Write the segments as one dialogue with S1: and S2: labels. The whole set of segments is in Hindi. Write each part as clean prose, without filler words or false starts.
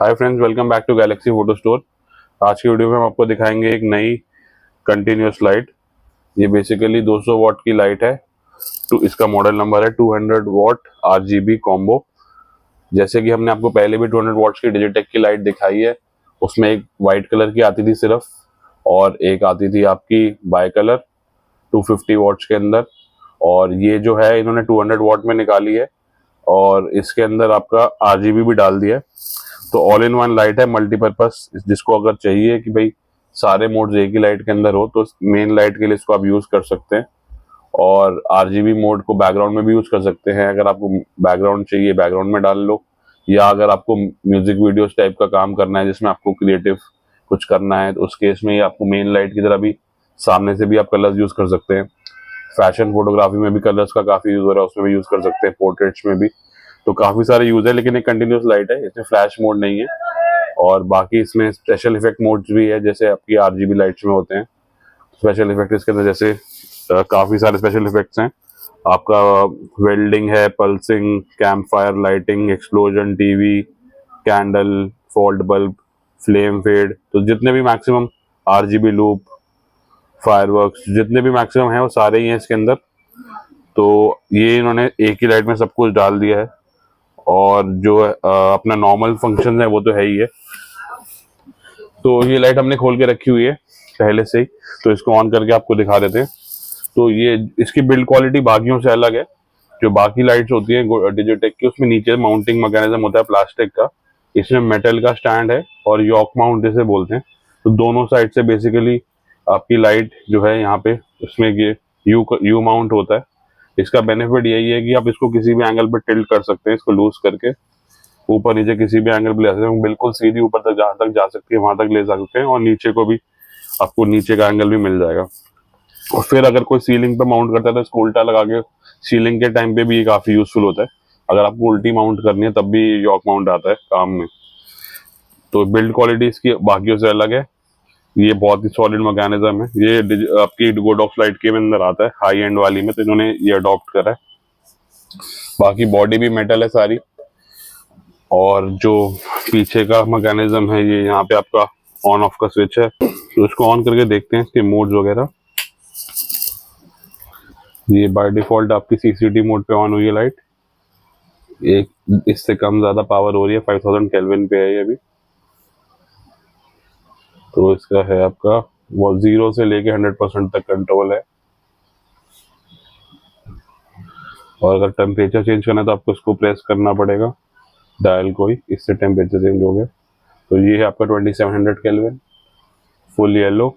S1: Hi friends, welcome back to Galaxy Photo Store. आज की वीडियो में हम आपको दिखाएंगे एक नई कंटिन्यूस लाइट। ये बेसिकली 200 वॉट की लाइट है। तो इसका मॉडल नंबर है 200 वॉट RGB कॉम्बो। जैसे कि हमने आपको पहले भी 200 वॉट्स की डिजिटेक की लाइट दिखाई है, उसमें एक वाइट कलर की आती थी सिर्फ, और एक आती थी आपकी बाय कलर 250 वॉट्स के अंदर। और ये जो है इन्होंने 200 वॉट में निकाली है और इसके अंदर आपका RGB भी डाल दिया है। तो ऑल इन वन लाइट है, मल्टीपर्पस। जिसको अगर चाहिए कि भाई सारे मोड्स एक ही लाइट के अंदर हो, तो मेन लाइट के लिए इसको आप यूज कर सकते हैं। और RGB मोड को बैकग्राउंड में भी यूज कर सकते हैं। अगर आपको बैकग्राउंड चाहिए बैकग्राउंड में डाल लो, या अगर आपको म्यूजिक वीडियोस टाइप का काम करना है जिसमें आपको क्रिएटिव कुछ करना है, तो उस केस में आपको मेन लाइट की तरह भी सामने से भी आप कलर्स यूज कर सकते हैं। फैशन फोटोग्राफी में भी कलर्स का काफी यूज हो रहा है, उसमें भी यूज कर सकते हैं, पोर्ट्रेट्स में भी। तो काफी सारे यूज है, लेकिन एक कंटिन्यूस लाइट है, इसमें फ्लैश मोड नहीं है। और बाकी इसमें स्पेशल इफेक्ट मोड्स भी है, जैसे आपकी RGB लाइट्स में होते हैं स्पेशल इफेक्ट। इसके अंदर जैसे काफी सारे स्पेशल इफेक्ट्स हैं। आपका वेल्डिंग है, pulsing, camp fire lighting, explosion, TV, candle, fault bulb, flame fade. तो जितने भी मैक्सिमम RGB लूप, फायरवर्क्स, जितने भी मैक्सिमम है वो सारे ही हैं इसके अंदर। तो ये इन्होंने एक ही लाइट में सब कुछ डाल दिया है। और जो अपना नॉर्मल फंक्शन है वो तो है ही है। तो ये लाइट हमने खोल के रखी हुई है पहले से ही, तो इसको ऑन करके आपको दिखा देते हैं। तो ये इसकी बिल्ड क्वालिटी बाकियों से अलग है। जो बाकी लाइट्स होती है डिजिटेक की, उसमें नीचे माउंटिंग मैकेनिज्म होता है प्लास्टिक का, इसमें मेटल का स्टैंड है और यॉक माउंट जिसे बोलते हैं। तो दोनों साइड से बेसिकली आपकी लाइट जो है यहाँ पे, उसमें ये यू माउंट होता है। इसका बेनिफिट यही है कि आप इसको किसी भी एंगल पे टिल्ट कर सकते हैं, इसको लूज करके ऊपर नीचे किसी भी एंगल पे ले सकते हैं। बिल्कुल सीधी ऊपर तक जहां तक जा सकती है वहां तक ले सकते हैं, और नीचे को भी आपको नीचे का एंगल भी मिल जाएगा। और फिर अगर कोई सीलिंग पे माउंट करता है तो इसको उल्टा लगा के सीलिंग के टाइम पे भी ये काफी यूजफुल होता है। अगर आपको उल्टी माउंट करनी है तब भी यॉक माउंट आता है काम में। तो बिल्ड क्वालिटी इसकी बाकियों से अलग है। ये बहुत ही सॉलिड मैकेनिज्म है। ये आपकी गोडॉक्स लाइट के अंदर आता है हाई एंड वाली में, तो इन्होंने ये अडॉप्ट करा है। बाकी बॉडी भी मेटल है सारी। और जो पीछे का मैकेनिज्म है, ये यहाँ पे आपका ऑन ऑफ का स्विच है। तो इसको ऑन करके देखते हैं इसके मोड्स वगैरह। ये बाय डिफॉल्ट आपकी CCD मोड पे ऑन हुई है लाइट। एक इससे कम ज्यादा पावर हो रही है, 5000 केल्विन पे है ये अभी। तो इसका है आपका वो 0 से लेके 100% तक कंट्रोल है। और अगर टेम्परेचर चेंज करना है तो आपको इसको प्रेस करना पड़ेगा डायल को ही, इससे टेम्परेचर चेंज हो गया। तो ये है आपका 2700 केल्विन फुल येलो,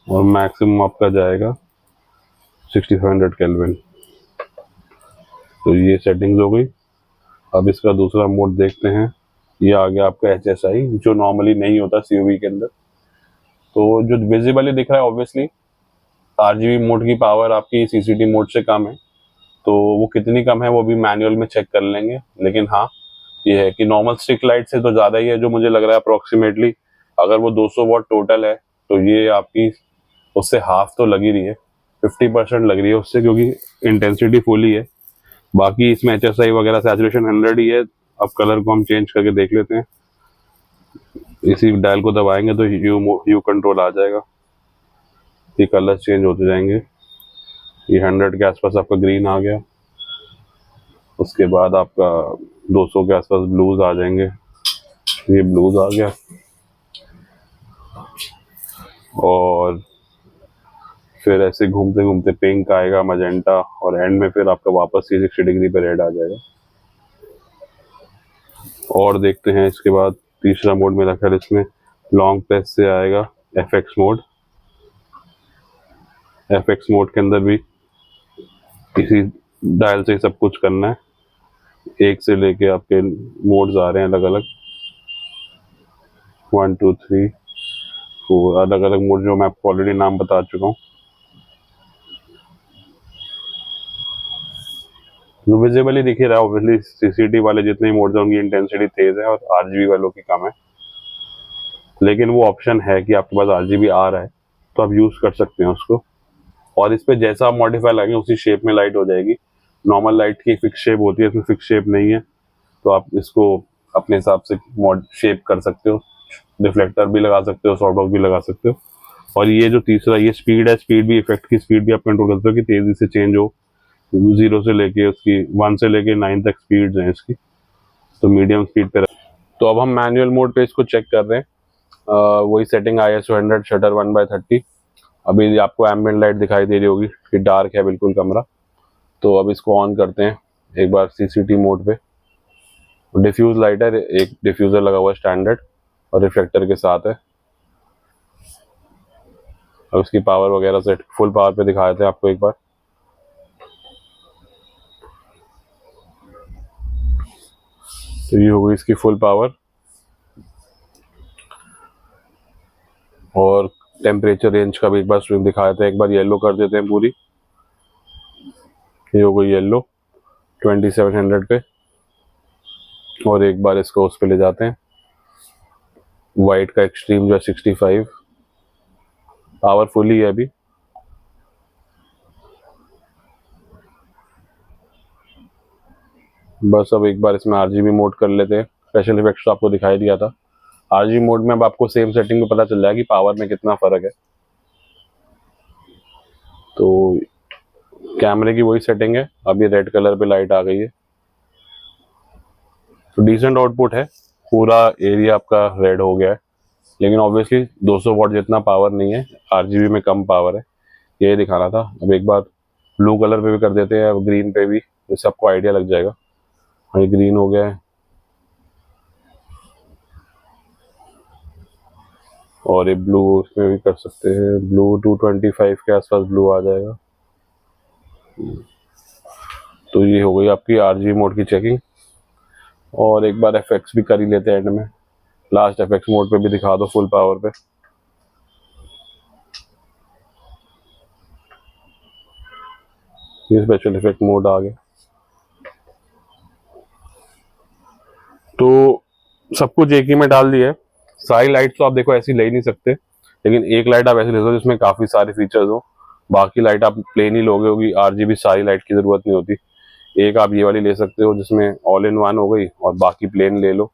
S1: और मैक्सिमम आपका जाएगा 6500 केल्विन। तो ये सेटिंग्स हो गई। अब इसका दूसरा मोड देखते हैं। ये आ गया आपका HSI, जो नॉर्मली नहीं होता COV के अंदर। तो जो विजिबली दिख रहा है, ऑब्वियसली RGB मोड की पावर आपकी CCD मोड से कम है। तो वो कितनी कम है वो भी मैनुअल में चेक कर लेंगे। लेकिन हाँ, ये है कि नॉर्मल स्टिक लाइट से तो ज्यादा ही है, जो मुझे लग रहा है अप्रोक्सीमेटली। अगर वो 200 वॉट टोटल है तो ये आपकी उससे हाफ तो लग ही रही है, 50% लग रही है उससे, क्योंकि इंटेंसिटी फुल ही है। बाकी इसमें HSI वगैरह सैचुरेशन 100 ही है। अब कलर को हम चेंज करके देख लेते हैं। इसी डायल को दबाएंगे तो यू कंट्रोल आ जाएगा। ये कलर चेंज होते जाएंगे। ये 100 के आसपास आपका ग्रीन आ गया। उसके बाद आपका 200 के आसपास ब्लूज आ जाएंगे। ये ब्लूज आ गया। और फिर ऐसे घूमते घूमते पिंक आएगा, मजेंटा, और एंड में फिर आपका वापस 360 डिग्री पे रेड आ जाएगा। और देखते हैं इसके बाद तीसरा मोड मेरा ख्याल इसमें लॉन्ग प्रेस से आएगा FX मोड। FX मोड के अंदर भी इसी डायल से सब कुछ करना है। एक से लेके आपके मोड्स आ रहे हैं अलग अलग, 1 2 3 4 अलग अलग मोड, जो मैं आपको ऑलरेडी नाम बता चुका हूँ। जो विजिबली दिख ही रहा है, ऑब्वियसली CCD वाले जितने मोड्स हैं उनकी इंटेंसिटी तेज है और RGB वालों की कम है। लेकिन वो ऑप्शन है कि आपके पास RGB आ रहा है तो आप यूज कर सकते हैं उसको। और इस पे जैसा आप मॉडिफाई लगाएंगे उसी शेप में लाइट हो जाएगी। नॉर्मल लाइट की फिक्स शेप होती है, इसमें फिक्स शेप नहीं है। तो आप इसको अपने हिसाब से मॉड शेप कर सकते हो, रिफ्लेक्टर भी लगा सकते हो, सॉफ्ट बॉक्स भी लगा सकते हो। और ये जो तीसरा ये स्पीड है, स्पीड भी इफेक्ट की स्पीड भी आप कंट्रोल कर सकते हो कि तेजी से चेंज हो, 0 से लेके उसकी 1 से लेके 9 तक स्पीड्स हैं इसकी, तो मीडियम स्पीड पे। तो अब हम मैनुअल मोड पे इसको चेक कर रहे हैं। वही सेटिंग ISO 100 शटर 1/30। अभी आपको एम्बिएंट लाइट दिखाई दे रही होगी कि डार्क है बिल्कुल कमरा। तो अब इसको ऑन करते हैं एक बार CCT मोड पे। डिफ्यूज लाइट है, एक डिफ्यूजर लगा हुआ है स्टैंडर्ड और रिफ्लेक्टर के साथ है। अब इसकी पावर वगैरह सेट फुल पावर पे दिखाए थे आपको एक बार। तो ये हो गई इसकी फुल पावर। और टेम्परेचर रेंज का भी एक बार स्विंग दिखाया था, एक बार येलो कर देते हैं पूरी। ये हो गई येलो 2700 पे। और एक बार इसको उस पे ले जाते हैं, वाइट का एक्सट्रीम जो है 65। पावरफुल ही है अभी। बस अब एक बार इसमें RGB मोड कर लेते हैं। स्पेशल इफेक्ट्स तो आपको दिखाई दिया था। RGB मोड में अब आपको सेम सेटिंग में पता चल जाएगा कि पावर में कितना फर्क है। तो कैमरे की वही सेटिंग है। अब ये रेड कलर पे लाइट आ गई है, तो डिसेंट आउटपुट है। पूरा एरिया आपका रेड हो गया है, लेकिन ऑब्वियसली 200 वॉट जितना पावर नहीं है, RGB में कम पावर है, ये दिखाना था। अब एक बार ब्लू कलर पे भी कर देते हैं, अब ग्रीन पे भी, जिससे आपको आइडिया लग जाएगा। हाँ, ये ग्रीन हो गया है। और ये ब्लू इसमें भी कर सकते हैं, ब्लू 225 के आसपास ब्लू आ जाएगा। तो ये हो गई आपकी RGB मोड की चेकिंग। और एक बार FX भी कर ही लेते हैं एंड में। लास्ट FX मोड पे भी दिखा दो फुल पावर पे। ये स्पेशल इफेक्ट मोड आ गया। तो सब कुछ एक ही में डाल दिया है। सारी लाइट तो आप देखो ऐसी ले ही नहीं सकते, लेकिन एक लाइट आप ऐसी ले सकते हो जिसमें काफी सारे फीचर्स हो। बाकी लाइट आप प्लेन ही लोगे, होगी RGB सारी लाइट की जरूरत नहीं होती। एक आप ये वाली ले सकते हो जिसमें ऑल इन वन हो गई, और बाकी प्लेन ले लो।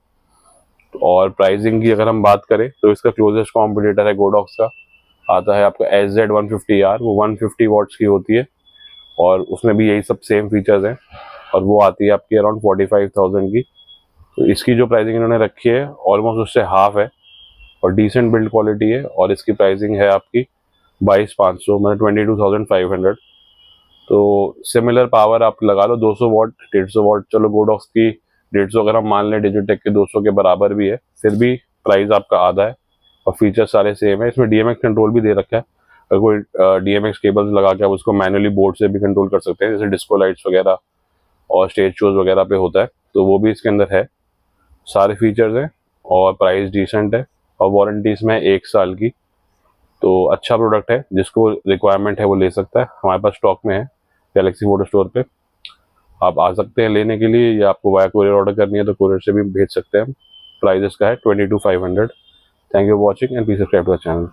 S1: और प्राइसिंग की अगर हम बात करें तो इसका क्लोजेस्ट कॉम्पिटिटर है गोडॉक्स का, आता है आपका SZ150R। वो 150 वॉट्स की होती है और उसमें भी यही सब सेम फीचर्स हैं, और वो आती है आपकी अराउंड 45,000 की। तो इसकी जो प्राइसिंग इन्होंने रखी है ऑलमोस्ट उससे हाफ है, और डिसेंट बिल्ड क्वालिटी है। और इसकी प्राइसिंग है आपकी 22,500, मतलब 22,500। तो सिमिलर पावर आप लगा लो, 200 वॉट 150 वॉट। चलो गोडॉक्स की 150 अगर हम मान लें डिजिटेक के 200 के बराबर भी है, फिर भी प्राइस आपका आधा है और फीचर सारे सेम है। इसमें DMX कंट्रोल भी दे रखा है। अगर कोई DMX केबल्स लगा के आप उसको मैनुअली बोर्ड से भी कंट्रोल कर सकते हैं, जैसे डिस्को लाइट्स वगैरह और स्टेज शोज वगैरह पे होता है, तो वो भी इसके अंदर है। सारे फीचर्स हैं और प्राइस डिसेंट है, और वारंटी इसमें 1 साल की। तो अच्छा प्रोडक्ट है, जिसको रिक्वायरमेंट है वो ले सकता है। हमारे पास स्टॉक में है गैलेक्सी फोटो स्टोर पे, आप आ सकते हैं लेने के लिए, या आपको वाया कोरियर ऑर्डर करनी है तो कोरियर से भी भेज सकते हैं। प्राइस इसका है 22,500। Thank you for watching and please subscribe to the channel.